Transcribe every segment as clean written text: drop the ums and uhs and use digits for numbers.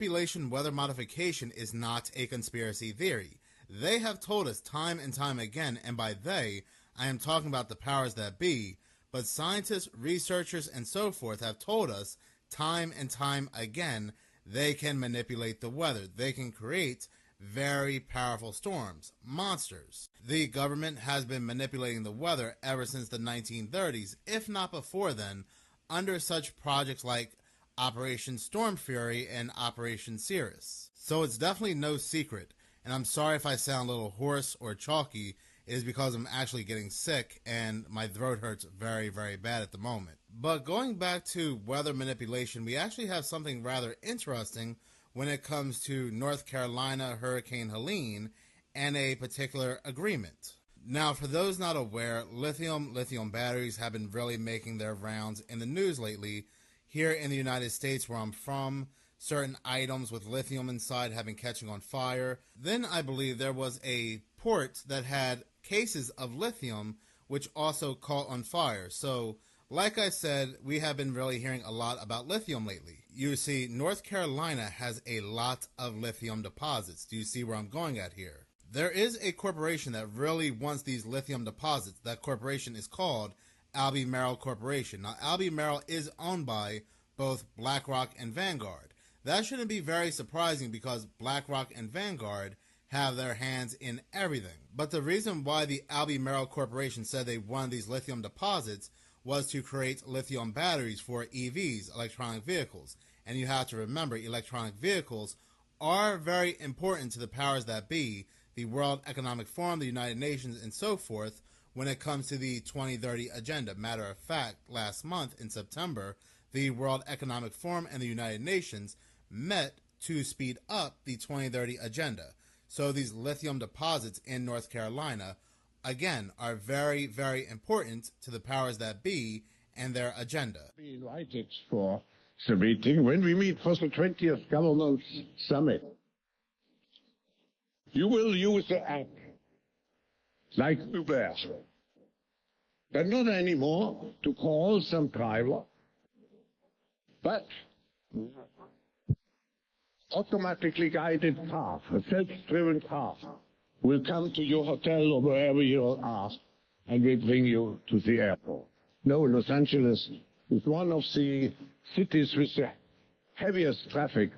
Population weather modification is not a conspiracy theory. They have told us time and time again, and by they, I am talking about the powers that be, but scientists, researchers, and so forth have told us time and time again they can manipulate the weather. They can create very powerful storms, monsters. The government has been manipulating the weather ever since the 1930s, if not before then, under such projects like Operation Storm Fury and Operation Cirrus. So it's definitely no secret, and I'm sorry if I sound a little hoarse or chalky, it is because I'm actually getting sick and my throat hurts very, very bad at the moment. But going back to weather manipulation, we actually have something rather interesting when it comes to North Carolina Hurricane Helene and a particular agreement. Now, for those not aware, lithium batteries have been really making their rounds in the news lately. Here in the United States, where I'm from, certain items with lithium inside have been catching on fire. Then I believe there was a port that had cases of lithium which also caught on fire. So, like I said, we have been really hearing a lot about lithium lately. You see, North Carolina has a lot of lithium deposits. Do you see where I'm going at here? There is a corporation that really wants these lithium deposits. That corporation is called Albemarle Corporation. Now, Albemarle is owned by both BlackRock and Vanguard. That shouldn't be very surprising because BlackRock and Vanguard have their hands in everything. But the reason why the Albemarle Corporation said they wanted these lithium deposits was to create lithium batteries for EVs, electronic vehicles. And you have to remember, electronic vehicles are very important to the powers that be, the World Economic Forum, the United Nations, and so forth, when it comes to the 2030 agenda. Matter of fact, last month in September, the World Economic Forum and the United Nations met to speed up the 2030 agenda. So these lithium deposits in North Carolina, again, are very, very important to the powers that be and their agenda. Be invited for the meeting when we meet for the 20th Governance Summit. You will use the app like Uber, but not anymore to call some driver, but automatically guided car, a self-driven car, will come to your hotel or wherever you are and will bring you to the airport. No, Los Angeles is one of the cities with the heaviest traffic,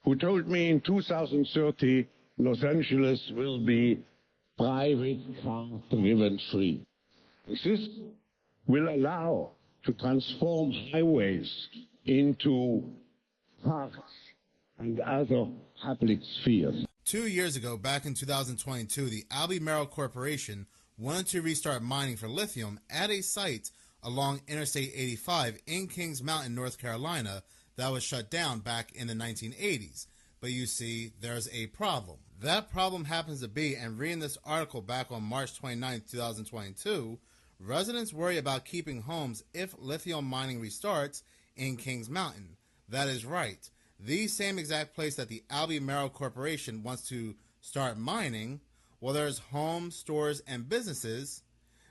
who told me in 2030 Los Angeles will be private car-driven free. This will allow to transform highways into parks and other public spheres. 2 years ago, back in 2022, the Albemarle Corporation wanted to restart mining for lithium at a site along Interstate 85 in Kings Mountain, North Carolina, that was shut down back in the 1980s. But you see, there's a problem. That problem happens to be, and reading this article back on March 29, 2022, residents worry about keeping homes if lithium mining restarts in Kings Mountain. That is right. The same exact place that the Albemarle Corporation wants to start mining, well, there's homes, stores, and businesses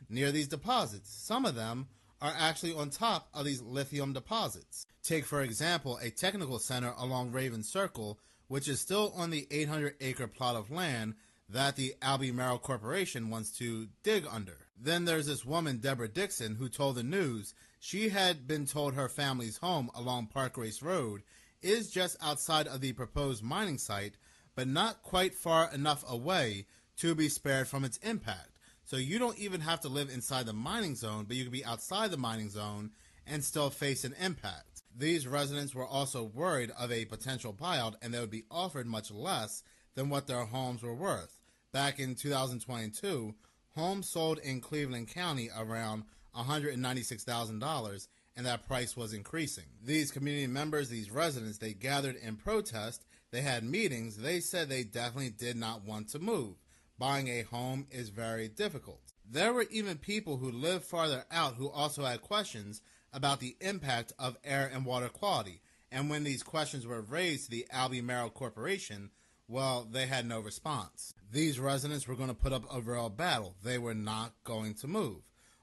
near these deposits. Some of them are actually on top of these lithium deposits. Take, for example, a technical center along Raven Circle, which is still on the 800-acre plot of land that the Albemarle Corporation wants to dig under. Then there's this woman, Deborah Dixon, who told the news she had been told her family's home along Park Race Road is just outside of the proposed mining site, but not quite far enough away to be spared from its impact. So you don't even have to live inside the mining zone, but you can be outside the mining zone and still face an impact. These residents were also worried of a potential buyout, and they would be offered much less than what their homes were worth. Back in 2022, homes sold in Cleveland County around $196,000, and that price was increasing. These community members, these residents, they gathered in protest, they had meetings, they said they definitely did not want to move. Buying a home is very difficult. There were even people who lived farther out who also had questions about the impact of air and water quality, and when these questions were raised to the Albemarle Corporation, well, they had no response. These residents were going to put up a real battle. They were not going to move.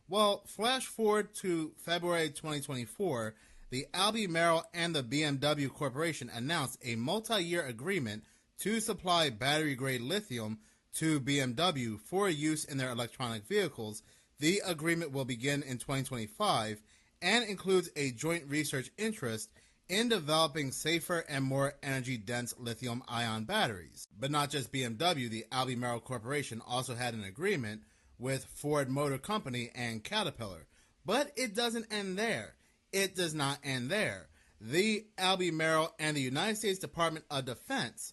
Well, flash forward to February 2024, the Albemarle and the BMW Corporation announced a multi-year agreement to supply battery-grade lithium to BMW for use in their electronic vehicles. The agreement will begin in 2025 and includes a joint research interest in developing safer and more energy-dense lithium-ion batteries. But not just BMW, the Albemarle Corporation also had an agreement with Ford Motor Company and Caterpillar. But it doesn't end there. It does not end there. The Albemarle and the United States Department of Defense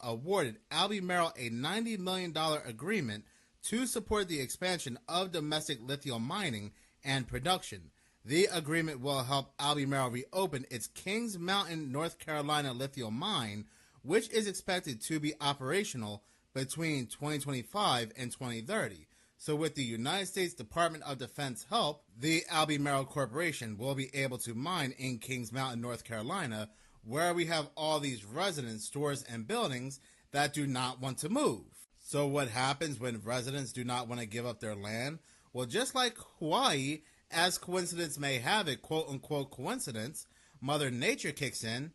awarded Albemarle a $90 million agreement to support the expansion of domestic lithium mining and production. The agreement will help Albemarle reopen its Kings Mountain, North Carolina lithium mine, which is expected to be operational between 2025 and 2030. So with the United States Department of Defense help, the Albemarle Corporation will be able to mine in Kings Mountain, North Carolina, where we have all these residents, stores, and buildings that do not want to move. So what happens when residents do not want to give up their land? Well, just like Hawaii, as coincidence may have it, quote-unquote coincidence, Mother Nature kicks in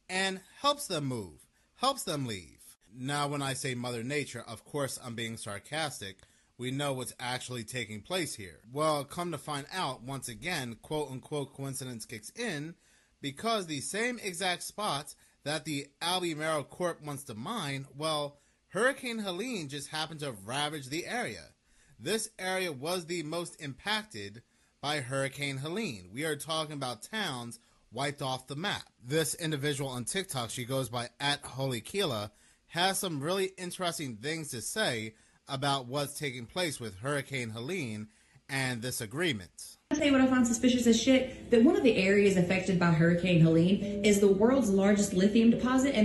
and helps them move, helps them leave. Now, when I say Mother Nature, of course I'm being sarcastic. We know what's actually taking place here. Well, come to find out, once again, quote-unquote coincidence kicks in because the same exact spots that the Albemarle Corp wants to mine, well, Hurricane Helene just happened to ravage the area. This area was the most impacted by Hurricane Helene. We are talking about towns wiped off the map. This individual on TikTok, she goes by @HolyKila, has some really interesting things to say about what's taking place with Hurricane Helene and this agreement. I'll tell you what I find suspicious as shit, that one of the areas affected by Hurricane Helene is the world's largest lithium deposit, and the